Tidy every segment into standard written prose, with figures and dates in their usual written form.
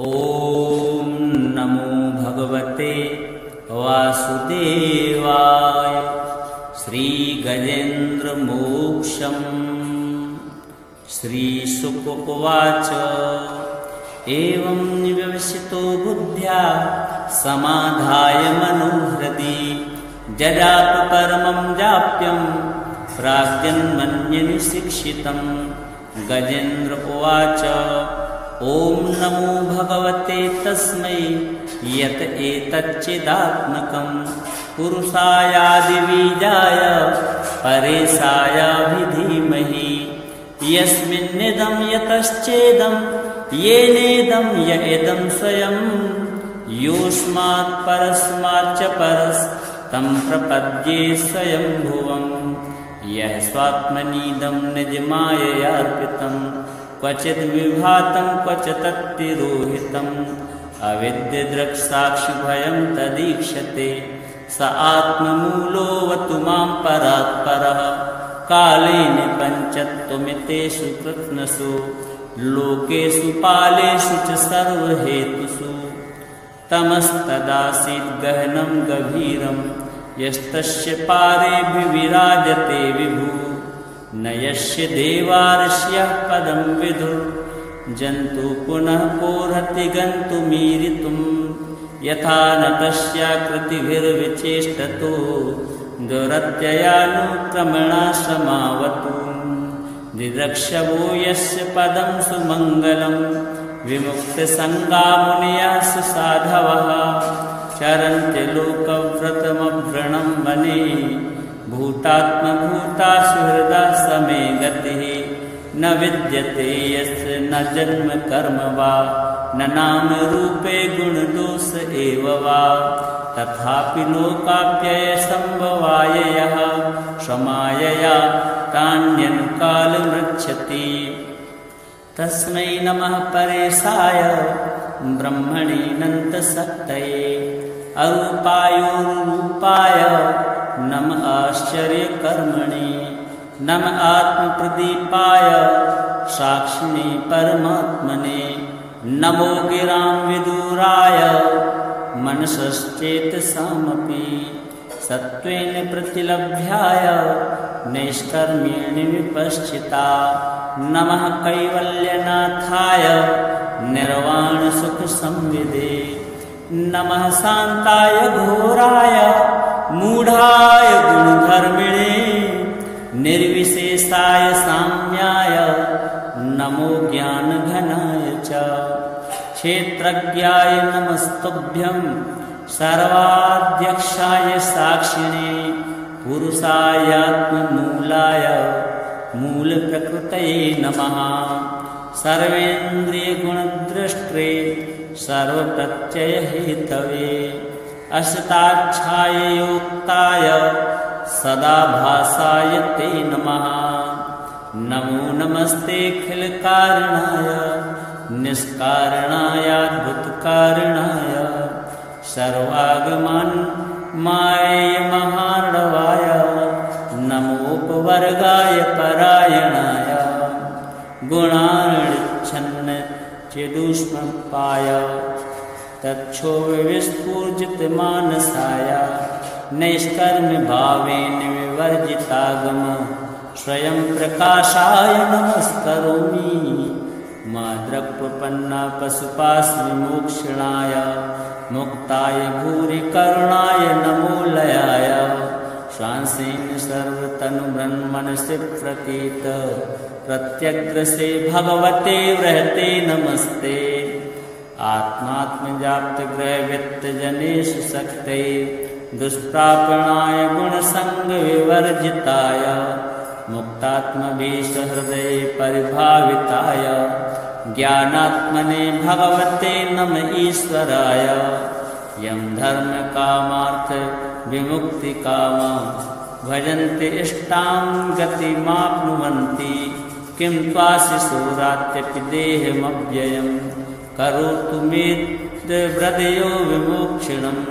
ॐ नमो भगवते वासुदेवाय। श्रीगजेन्द्रमोक्षम्। श्रीशुक उवाच एवं विवसितो बुद्ध्या समाधाय मनोहृदि जजाप परमं जाप्यं प्राग्जन्मन्यनुशिक्षितं। गजेन्द्र उवाच ॐ नमो भगवते तस्मै यत एतच्चिदात्मकं पुरुषायादिबीजाय परेशायाभिधीमहि। यस्मिन्निदं यतश्चेदं येनेदं य इदं स्वयं योऽस्मात् परस्माच्च परस्तं प्रपद्ये स्वयंभुवम्। यः स्वात्मनीदं निजमाययार्पितं क्वचिद् विभातं क्वच तत्तिरोहितम्। अविद्यदृक्साक्षिभयं तदीक्षते स आत्ममूलोऽवतु मां परात्परः। कालेन पञ्चत्वमितेषु कृत्स्नसु लोकेषु पालेषु च सर्वहेतुषु। तमस्तदासीत् गहनं गभीरं यस्तस्य पारेऽभिविराजते विभुः। न यस्य देवार्ष्यः पदं विदुः जन्तु पुनः कोर्हति गन्तुमीरितुं। यथा न कस्याकृतिभिर्विचेष्टतो दुरत्ययानुक्रमणाश्रमावतु। दिदृक्षवो यस्य पदं सुमङ्गलं विमुक्तसङ्गा मुनयः सुसाधवः। चरन्ति लोकव्रतमभ्रणं वने भूतात्मभूता सुहृदा समे गतिः। न विद्यते यस्य न जन्म कर्म वा न नाम रूपे गुणदोष एव वा। तथापि लोकाप्ययसम्भवाय यः क्षमायया तान्यनुकालमृच्छति। तस्मै नमः परेशाय ब्रह्मणेऽनन्तशक्तये अरूपायोरूपाय नमः आश्चर्यकर्मणे। नमः आत्मप्रदीपाय साक्षिणे परमात्मने। नमो गिरां विदुराय मनसश्चेतसामपि सत्त्वेन प्रतिलभ्याय नैष्कर्म्येण विपश्चिता। नमः कैवल्यनाथाय निर्वाणसुखसंविदे। नमः शान्ताय घोराय मूढाय गुणधर्मिणे निर्विशेषाय साम्याय नमो ज्ञानघनाय च। क्षेत्रज्ञाय नमस्तुभ्यं सर्वाध्यक्षाय साक्षिणे पुरुषायात्ममूलाय मूलप्रकृतये नमः। सर्वेन्द्रियगुणद्रष्टे सर्वप्रत्ययहेतवे अशताक्षाय योक्ताय सदा भासाय ते नमः। नमो नमस्तेऽखिलकारणाय निष्कारणायाद्भुतकारणाय सर्वागमन्माय महार्णवाय। नमोपवर्गाय परायणाय गुणार्णिच्छन्न चिदुष्मपाय। तच्छोविस्फूर्जितमानसाय नैष्कर्म भावेन विवर्जितागम स्वयं प्रकाशाय नमस्करोमि। माद्रक्प्रपन्ना पशुपाशविमोक्षणाय मुक्ताय भूरि करुणाय नमो लयाय। श्वासेन सर्वतनुब्रह्मणसि प्रतीत प्रत्यग्रसे भगवते वृहते नमस्ते। आत्मात्मजाप्तग्रहवित्तजनेषु शक्ते दुष्प्रापणाय गुणसङ्गविवर्जिताय मुक्तात्मभीषहृदये परिभाविताय ज्ञानात्मने भगवते नम ईश्वराय। यं धर्मकामार्थ विमुक्तिकामा भजन्ते इष्टां गतिमाप्नुवन्ति। किं त्वाशिशोरात्यपि देहमव्ययं करोतु मे हृदयो विमोक्षणम्।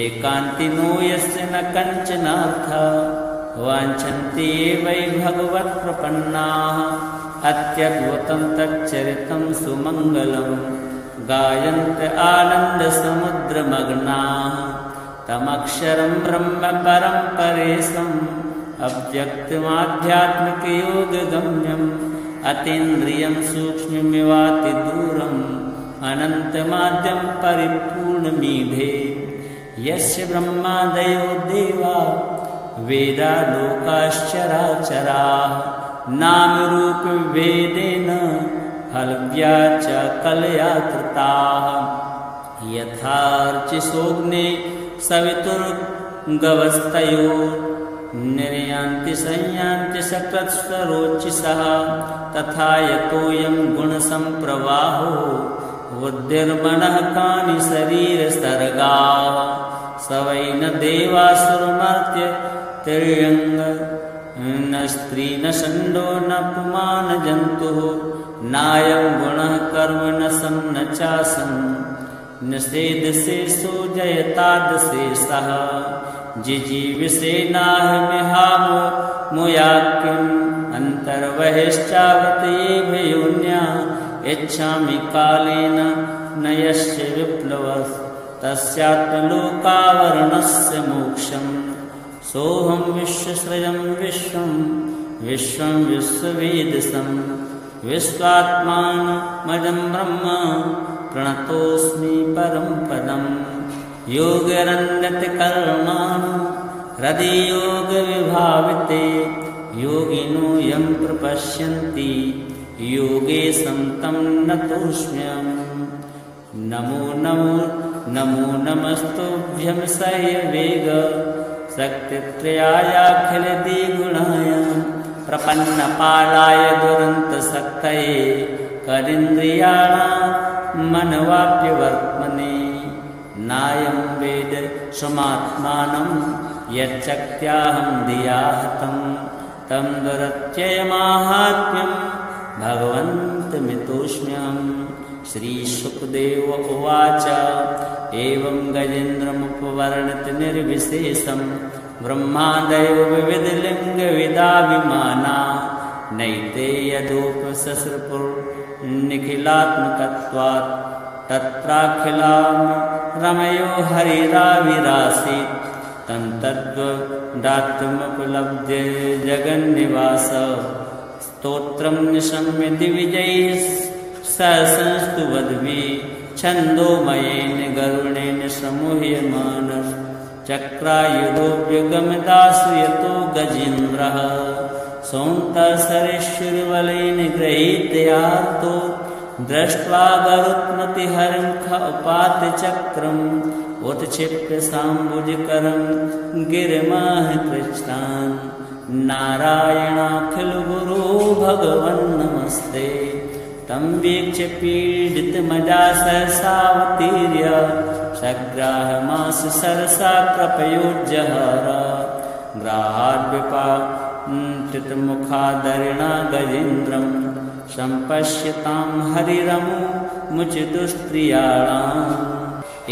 एकान्तिनो यस्य न कञ्चनार्थः वाञ्छन्ति वै भगवत्प्रपन्नाः। अत्यद्भुतं तच्चरितं सुमङ्गलं गायन्त आनन्दसमुद्रमग्नाः तमक्षरं ब्रह्म परं परेशम् अव्यक्तमाध्यात्मिकयोगगम्यम् अतीन्द्रियं सूक्ष्ममिवातिदूरम् अनन्तमाद्यं परिपूर्णमीढे यस्य ब्रह्मादयो देवा वेदा लोकाश्चराचराः नामरूपभेदेन हलव्या च कलया कृताः यथार्चिसोऽग्ने सवितुर्गवस्तयो निर्यान्ति संयान्ति सकृत्स्वरोचिषः तथा यतोऽयं गुणसम्प्रवाहो बुद्धिर्मनः कानि शरीरसर्गाः स वै न देवासुरमर्त्य तिर्यङ्ग न स्त्री न षण्डो न पुमान् जन्तुः नायं गुणः कर्म न सन् न चासन् निषेधशेषो जयतादशेषः जिजीविषेनाहमिहामुयाक्यम् अन्तर्बहिश्चावत ये भयोन्या इच्छामि कालेन न यस्य विप्लवः तस्यात्मलोकावरणस्य मोक्षम् सोऽहं विश्वसृजं विश्वं विश्वं विश्ववेदसं विश्वात्मानमजं ब्रह्म प्रणतोऽस्मि परं पदम् योगरन्यतकर्माणो हृदि योगविभाविते योगिनो यं प्रपश्यन्ति योगे संतं नतोऽस्म्यहम् नमो नमो नमो नमस्तुभ्यं सह्यवेग शक्तित्रयायाखिलदिगुणाय प्रपन्नपालाय दुरन्तशक्तये करीन्द्रियाणां मनवाप्यवर्त्मने नायं वेद स्वमात्मानं यच्चक्त्याहं धिया हतं तं दुरत्ययमाहात्म्यं भगवन्तमितोऽस्म्यहम् श्रीशुकदेव उवाच एवं गजेन्द्रमुपवर्णित निर्विशेषं ब्रह्मादयो विविधलिङ्गविदाभिमाना नैते यदोपसस्रपुर्निखिलात्मकत्वात् तत्राखिलां रमयो हरिराविरासीत् तं तद्वदात्मुपलभ्य जगन्निवास स्तोत्रं निशम्य दिविजैः संस्तुवद्भिः छन्दोमयेन गरुडेन समूह्यमानः चक्रायुधोऽव्यगमदासु यतो गजेन्द्रः सौन्तसरेश्वरबलेन गृहीतयार्तो दृष्ट्वा गरुत्मतिहरं उपातचक्रम् उत्क्षिप्य साम्बुजकरं गिरिमहकृष्टान् नारायणाखिलगुरो भगवन् नमस्ते तं वीक्ष्य पीडितमजा सहसावतीर्य सग्राहमास सरसा कृपयोज्जहार ग्राहाद्विपातितमुखादरिणा गजेन्द्रं सम्पश्यतां हरिरमुमुचितुस्त्रियाणाम्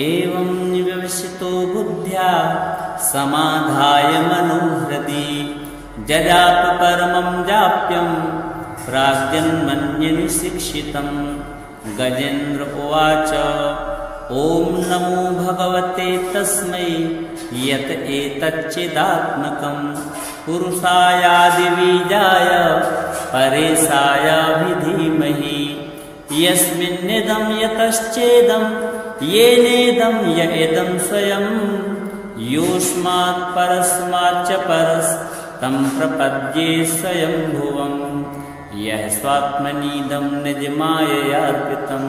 एवं विवसितो बुद्ध्या समाधाय मनोहृदि जजाप परमं जाप्यं प्राग्जन्मन्यनि शिक्षितं गजेन्द्र उवाच ॐ नमो भगवते तस्मै यत एतच्चिदात्मकं पुरुषायादिबीजाय परेशायाभिधीमहि यस्मिन्निदं यतश्चेदं येनेदं य इदं स्वयं योऽस्मात् परस्माच्च परस्तं प्रपद्ये स्वयंभुवम् यः स्वात्मनीदं निजमाययार्पितं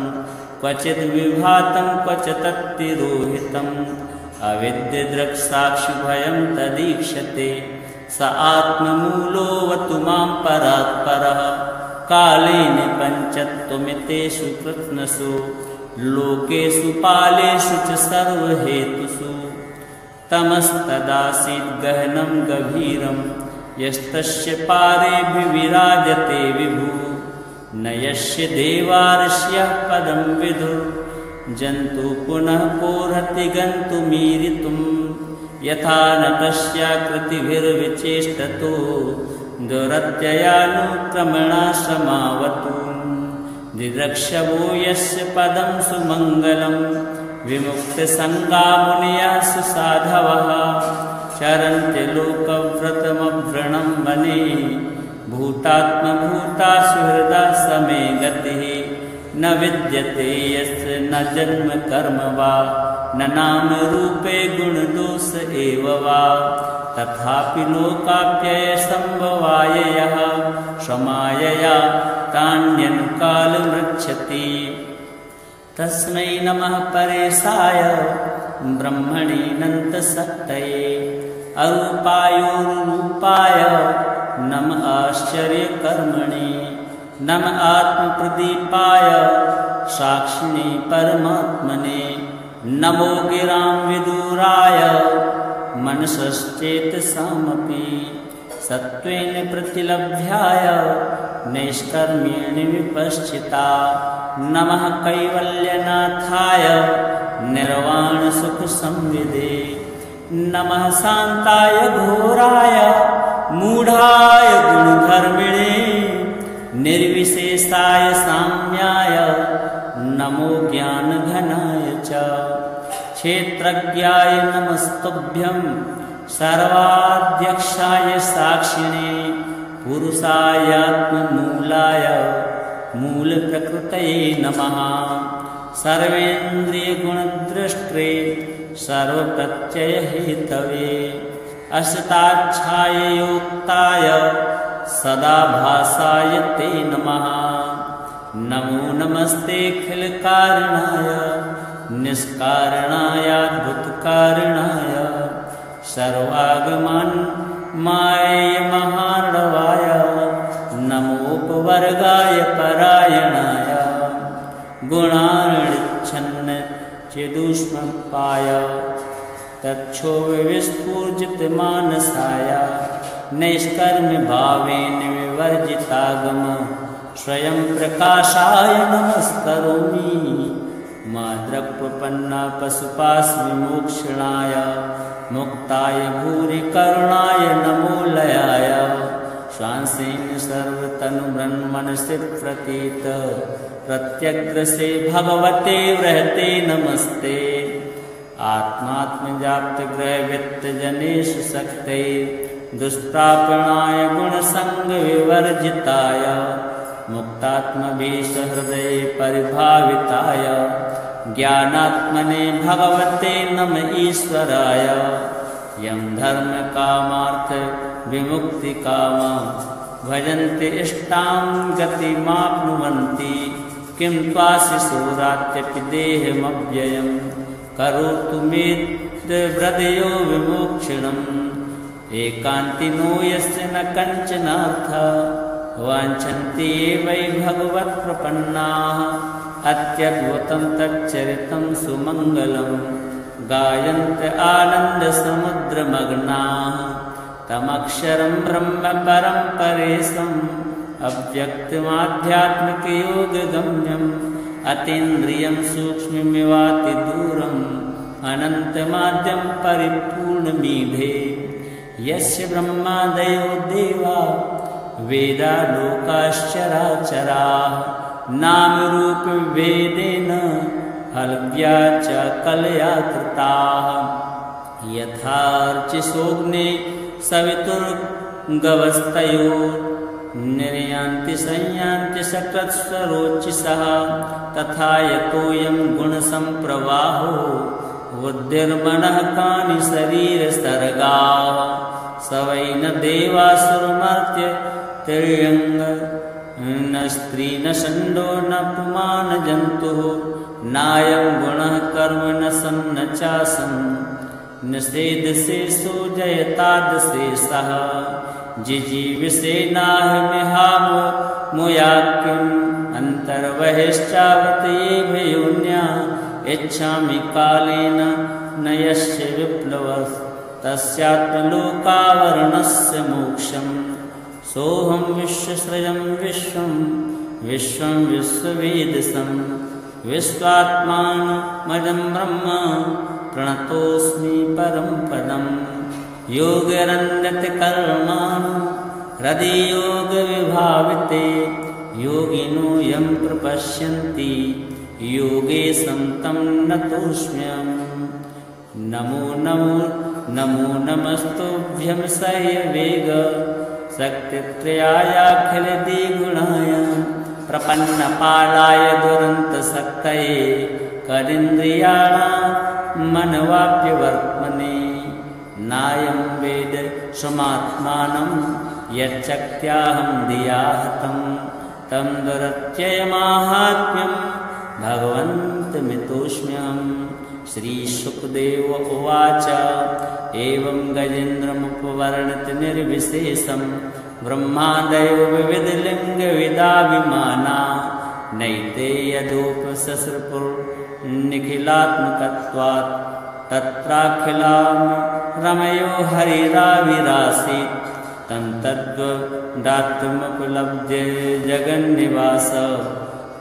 क्वचिद् विभातं क्वच तत्तिरोहितम् अविद्यदृक्साक्षिभयं तदीक्षते स आत्ममूलोऽवतु मां परात्परः कालेन पञ्चत्वमितेषु कृत्स्नसु लोकेषु पालेषु च सर्वहेतुषु तमस्तदासीत् गहनं गभीरं यस्तस्य पारेऽभिविराजते विभुः न यस्य देवार्ष्यः पदं विदुः जन्तु पुनः कोर्हति गन्तुमीरितुं यथा नटस्याकृतिभिर्विचेष्टतो दुरत्ययानुक्रमणाश्रमावतु दिरक्षवो यस्य पदं सुमङ्गलं विमुक्तसङ्गा मुनयः सुसाधवः चरन्ति लोकव्रतमव्रणं वने भूतात्मभूता सुहृदा समे गतिः न विद्यते यस्य न जन्म कर्म वा न नाम रूपे गुणदोष एव वा तथापि लोकाप्ययसंभवाय यः क्षमायया तान्यनुकालमृच्छति तस्मै नमः परेशाय ब्रह्मणेऽनन्तशक्तये अरूपायोरुपाय नम आश्चर्यकर्मणे नम आत्मप्रदीपाय साक्षिणे परमात्मने नमो गिरां विदुराय मनसश्चेतसामपि सत्त्वेन प्रतिलभ्याय नैष्कर्म्येण विपश्चिता नमः कैवल्यनाथाय निर्वाणसुखसंविदे नमः शान्ताय घोराय मूढाय गुणधर्मिणे निर्विशेषाय साम्याय नमो ज्ञानघनाय च क्षेत्रज्ञाय नमस्तुभ्यं सर्वाध्यक्षाय साक्षिणे पुरुषायात्ममूलाय मूलप्रकृतये नमः सर्वेन्द्रियगुणद्रष्टे सर्वप्रत्ययहेतवे असताच्छाययोक्ताय सदाभासाय ते नमः नमो नमस्तेऽखिलकारणाय निष्कारणायाद्भुतकारणाय सर्वागमन्मायमहार्णवाय नमोपवर्गाय परायणाय गुणार्णिच्छन्न चिदुष्मपाय तच्छोविस्फूर्जितमानसाय नैष्कर्म्य भावेन विवर्जितागम स्वयं प्रकाशाय नमस्करोमि माद्रक्प्रपन्ना पशुपाशविमोक्षणाय मुक्ताय भूरि करुणाय नमो लयाय श्वासेन सर्वतनुब्रह्मणसि प्रतीत प्रत्यग्रसे भगवते वृहते नमस्ते आत्मात्मजाप्तग्रहवित्तजनेषु शक्ते दुष्प्रापणाय गुणसङ्गविवर्जिताय मुक्तात्मभीषहृदये परिभाविताय ज्ञानात्मने भगवते नम ईश्वराय यं धर्मकामार्थ विमुक्तिकामा भजन्ते इष्टां गतिमाप्नुवन्ति किं त्वाशिशोरात्यपि देहमव्ययं करोतु मेद्व्रदयो विमोक्षणम् एकान्तिनो यस्य न कञ्चनार्थ वाञ्छन्ति वै भगवत्प्रपन्नाः अत्यद्भुतं तच्चरितं सुमङ्गलं गायन्त आनन्दसमुद्रमग्नाः तमक्षरं ब्रह्म परं परेशम् अव्यक्तमाध्यात्मिकयोगगम्यम् अतीन्द्रियं सूक्ष्ममिवातिदूरम् अनन्तमाद्यं परिपूर्णमीढे यस्य ब्रह्मादयो देवा वेदा लोकाश्चराचराः नामरूपभेदेन हलव्या च कलया कृताः यथार्चिसोऽग्ने सवितुर्गवस्तयो निर्यान्ति संयान्ति सकृत्स्वरोचिषः तथा यतोऽयं गुणसम्प्रवाहो बुद्धिर्मनः कानि शरीरसर्गाः स वै न देवासुरमर्त्य तिर्यङ्ग न स्त्री न षण्डो न पुमान् जन्तुः नायं गुणः कर्म न सन्न चासन् निषेधशेषो जयतादशेषः जिजीविषेनाहमिहामुयाक्यम् अन्तर्बहिश्चावत एव योन्या इच्छामि कालेन न यस्य विप्लवः तस्यात्मलोकावरणस्य मोक्षम् सोऽहं विश्वसृजं विश्वं विश्वं विश्ववेदसं विश्वात्मानमजं ब्रह्म प्रणतोऽस्मि परं पदं योगरन्यतकर्माणो हृदि योगविभाविते योगिनो यं प्रपश्यन्ति योगेशं तं नतोऽस्म्यहम्। नमो नमो नमो नमस्तुभ्यं सह्यवेग शक्तित्रयायाखिलद्विगुणाय प्रपन्नपालाय दुरन्तशक्तये करीन्द्रियाणां मनवाप्यवर्त्मने। नायं वेद स्वमात्मानं यच्चक्त्याहं धिया हतं तं दुरत्ययमाहात्म्यं भगवन्तमितोऽस्म्यहम्। श्रीशुकदेव उवाच एवं गजेन्द्रमुपवर्णित निर्विशेषं ब्रह्मादयो विविधलिङ्गविदाभिमाना नैते यदोपससृपुर्निखिलात्मकत्वात् तत्राखिलां रमयो हरिराविरासीत् तं तद्वदात्मुपलभ्य जगन्निवास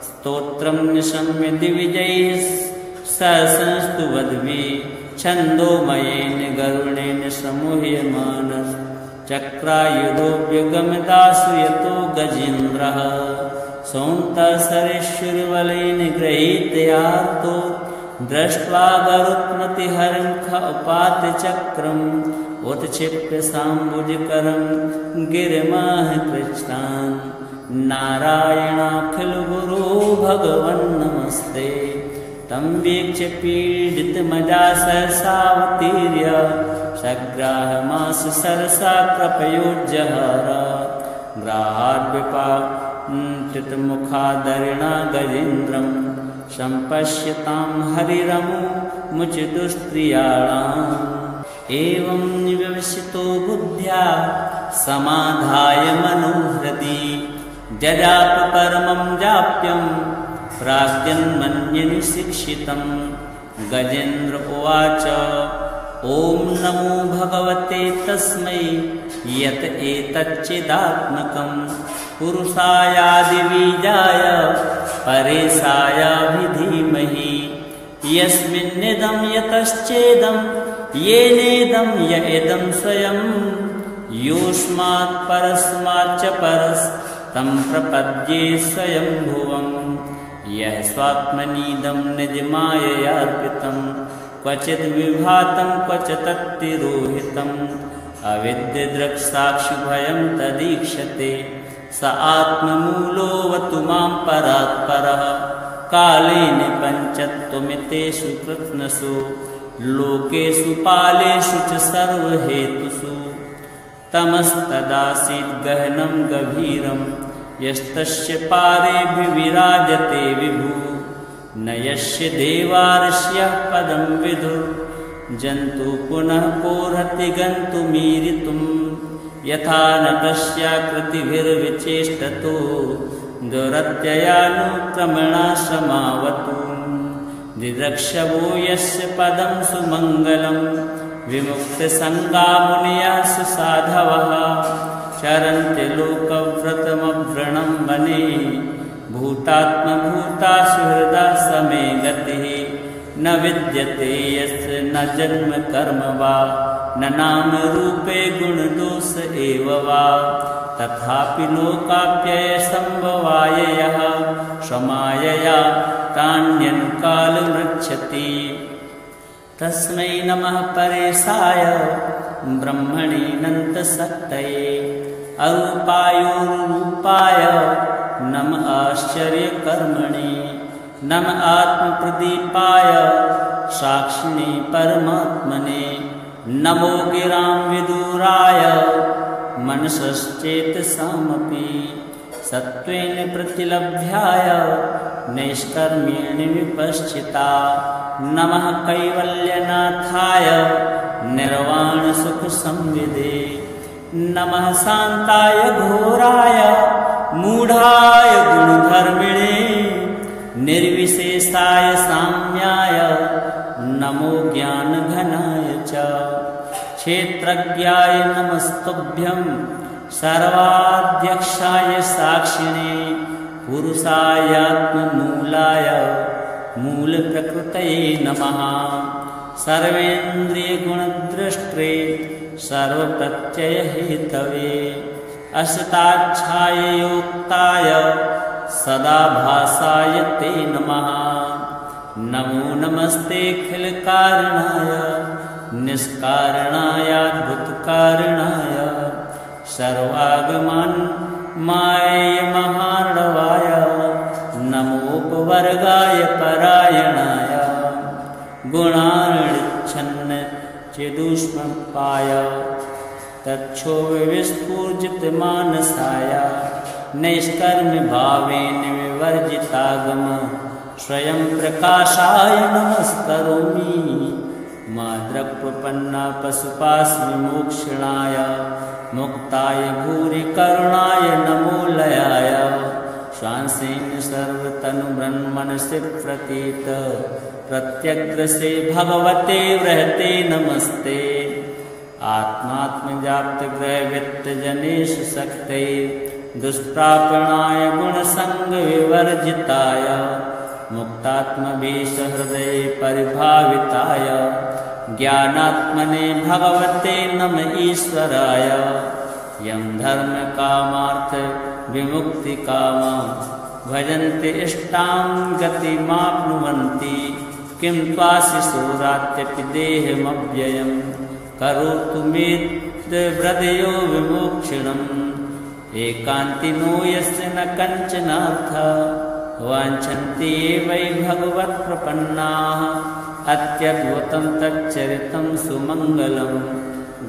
स्तोत्रं निशम्य दिविजैः संस्तुवद्भिः छन्दोमयेन गरुणेन समूह्यमानः चक्रायुधोऽव्यगमदासु यतो गजेन्द्रः सौन्तसरेश्वरबलेन गृहीतयार्तो दृष्ट्वा गरुत्मतिहरं उपातचक्रम् उत्क्षिप्य साम्बुजकरं गिरिमः कृच्छ्रान् नारायणाखिलगुरो भगवन् नमस्ते। तं वीक्ष्य पीडितमजा सहसावतीर्य सग्राहमास सरसा कृपयोज्जहार ग्राहाद्विपाटितमुखादरिणा गजेन्द्रं सम्पश्यतां हरिरमुमुचितुस्त्रियाणाम्। एवं विवसितो बुद्ध्या समाधाय मनोहृदि जजाप परमं जाप्यं प्राग्जन्मन्यनिशिक्षितं। गजेन्द्र उवाच ॐ नमो भगवते तस्मै यत एतच्चिदात्मकं पुरुषायादिबीजाय परेशायाभिधीमहि यस्मिन्निदं यतश्चेदं येनेदं य इदं स्वयं योऽस्मात् परस्माच्च परस्तं प्रपद्ये स्वयंभुवम्। यः स्वात्मनीदं निजमाययार्पितं क्वचिद् विभातं क्वच तत्तिरोहितम् अविद्यदृक्साक्षिभयं तदीक्षते स आत्ममूलोऽवतु मां परात्परः। कालेन पञ्चत्वमितेषु कृत्स्नसु लोकेषु पालेषु च सर्वहेतुषु तमस्तदासीत् गहनं गभीरं यस्तस्य पारेऽभिविराजते विभु न यस्य देवार्ष्यः पदं विदुः जन्तु पुनः कोर्हति गन्तुमीरितुं यथा न तस्याकृतिभिर्विचेष्टतो दुरत्ययानुक्रमणा समावतु। दिदृक्षवो यस्य पदं सुमङ्गलं विमुक्तसङ्गा मुनयः सुसाधवः चरन्ति लोकव्रतमव्रणं वने भूतात्मभूता सुहृदा समे गतिः न विद्यते यस्य न जन्म कर्म वा न नाम रूपे गुणदोष एव वा तथापि लोकाप्ययसम्भवाय यः स्वमायया तान्यनुकालमृच्छति तस्मै नमः परेशाय ब्रह्मणीनन्तशक्तये अरूपायोरूपाय नम आश्चर्यकर्मणे नम आत्मप्रदीपाय साक्षिणे परमात्मने नमो गिरां विदुराय मनसश्चेतसामपि सत्त्वेन प्रतिलभ्याय नैष्कर्म्येण विपश्चिता नमः कैवल्यनाथाय निर्वाणसुखसंविदे नमः शान्ताय घोराय मूढाय गुणधर्मिणे निर्विशेषाय साम्याय नमो ज्ञानघनाय च क्षेत्रज्ञाय नमस्तुभ्यं सर्वाध्यक्षाय साक्षिणे पुरुषायात्ममूलाय मूलप्रकृतये नमः सर्वेन्द्रियगुणद्रष्टे सर्वप्रत्ययहेतवे असताच्छाययोक्ताय सदा भासाय ते नमः। नमो नमस्तेऽखिलकारणाय निष्कारणायाद्भुतकारणाय सर्वागमनाय महार्णवाय नमोपवर्गाय परायणाय गुणार्णच्छन्न चिदुष्मपाय तच्छोविस्फूर्जितमानसाय नैष्कर्म भावेन विवर्जितागम स्वयं प्रकाशाय नमस्करोमि। माद्रक्प्रपन्ना पशुपास्मि मोक्षणाय मुक्ताय भूरि करुणाय नमो लयाय श्वासेन सर्वतनुब्रह्मणसि प्रतीत प्रत्यग्रसे भगवते वृहते नमस्ते। आत्मात्मजाप्तग्रहवित्तजनेश शक्ते दुष्प्रापणाय गुणसङ्गविवर्जिताय मुक्तात्मभीषहृदये परिभाविताय ज्ञानात्मने भगवते नम ईश्वराय। यं धर्मकामार्थ विमुक्तिकामा भजन्ते इष्टां गतिमाप्नुवन्ति किं त्वाशिशोरात्यपि देहमव्ययं करोतु मे हृदयो विमोक्षणम्। एकान्तिनो यस्य न कञ्चनार्थः वाञ्छन्ति वै भगवत्प्रपन्नाः अत्यद्भुतं तच्चरितं सुमङ्गलं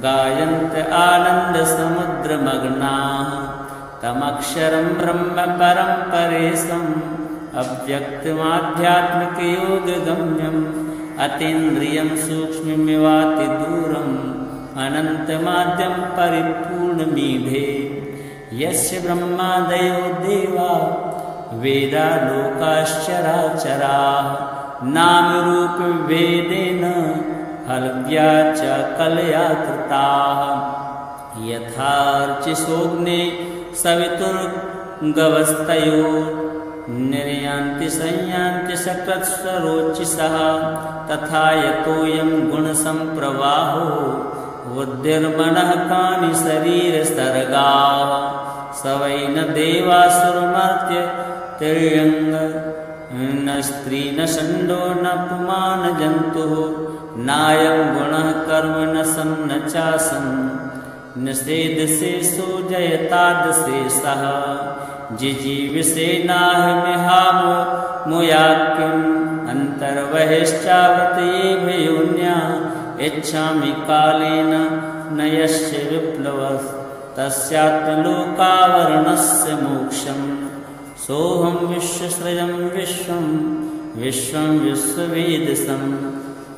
गायन्त आनन्दसमुद्रमग्नाः तमक्षरं ब्रह्म परं परेशम् अव्यक्तमाध्यात्मिकयोगगम्यम् अतीन्द्रियं सूक्ष्ममिवातिदूरम् अनन्तमाद्यं परिपूर्णमीढे यस्य ब्रह्मादयो देवा वेदा लोकाश्चराचराः नामरूपभेदेन हलव्या च कलया कृताः। यथार्चिसोऽग्ने सवितुर्गवस्तयो निर्यान्ति संयान्ति सकृत्स्वरोचिषः तथा यतोऽयं गुणसम्प्रवाहो बुद्धिर्मनः कानि शरीरसर्गाः स वै न देवासुरमर्त्य तिर्यङ्ग न स्त्री न षण्डो न पुमान् जन्तुः नायं गुणः कर्म न सन् न चासन् निषेधशेषो जयतादशेषः जिजीविषेनाहमिहामुयाक्यम् अन्तर्बहिश्चावतयेभ योन्या इच्छामि कालेन न यस्य विप्लवः तस्यात्मलोकावरणस्य मोक्षम्। सोऽहं विश्वसृजं विश्वं विश्वं विश्ववेदसं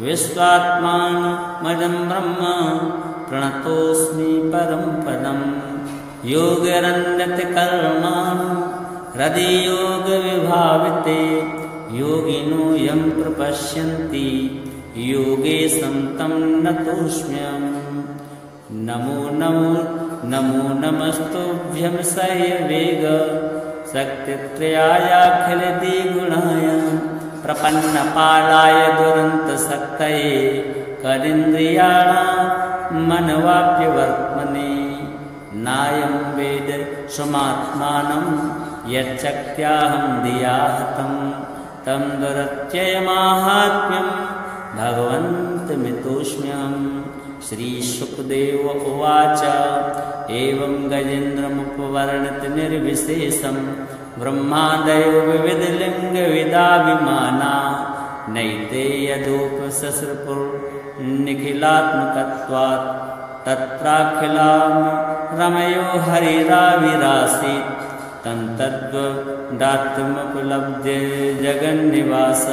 विश्वात्मानमजं ब्रह्म प्रणतोऽस्मि परं पदम्। योगिरन्यतकर्माणि हृदि योगविभाविते योगिनो यं प्रपश्यन्ति योगे संतं नतोऽस्म्यहम्। नमो नमो नमो नमस्तुभ्यं सह्यवेग शक्तित्रयायाखिलद्विगुणाय प्रपन्नपालाय दुरन्तशक्तये कदिन्द्रियाणां मनवाप्यवर्त्मने। नायं वेद स्वमात्मानं यच्चक्त्याहं धिया हतं तं दुरत्ययमाहात्म्यं भगवन्तमितोऽस्म्यहम्। श्रीशुकदेव उवाच एवं गजेन्द्रमुपवर्णित निर्विशेषं ब्रह्मादयो विविधलिङ्गविदाभिमाना नैते यदोपसस्रपुर्निखिलात्मकत्वात् तत्राखिलां रमयो हरिराविरासीत् तं तद्वदात्मुपलभ्य जगन्निवास।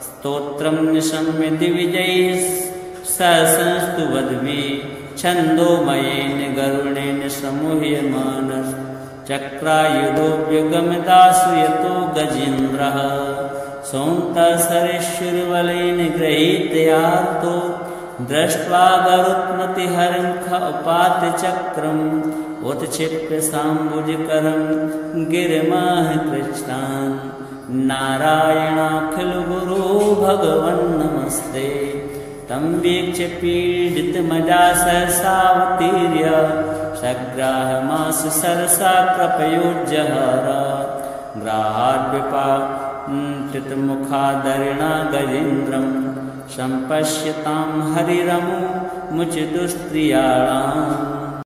स्तोत्रं निशम्य दिविजैः संस्तुवद्भिः छन्दोमयेन गरुणेन समूह्यमानः चक्रायुधो व्यगमदासु यतो गजेन्द्रः सौन्तसरेश्वरबलेन गृहीतयार्तो दृष्ट्वा गरुत्मतिहरं खपातचक्रम् उत्क्षिप्य साम्बुजकरं गिरिमः कृच्छ्रान्। नारायणाखिलगुरो भगवन् नमस्ते तं वीक्ष्य पीडितमजा सहसावतीर्य सग्राहमास सरसा कृपयोज्जहार। ग्राहाद्विपाटितमुखादरिणा गजेन्द्रं सम्पश्यतां हरिरमुमुचितुस्त्रियाणाम्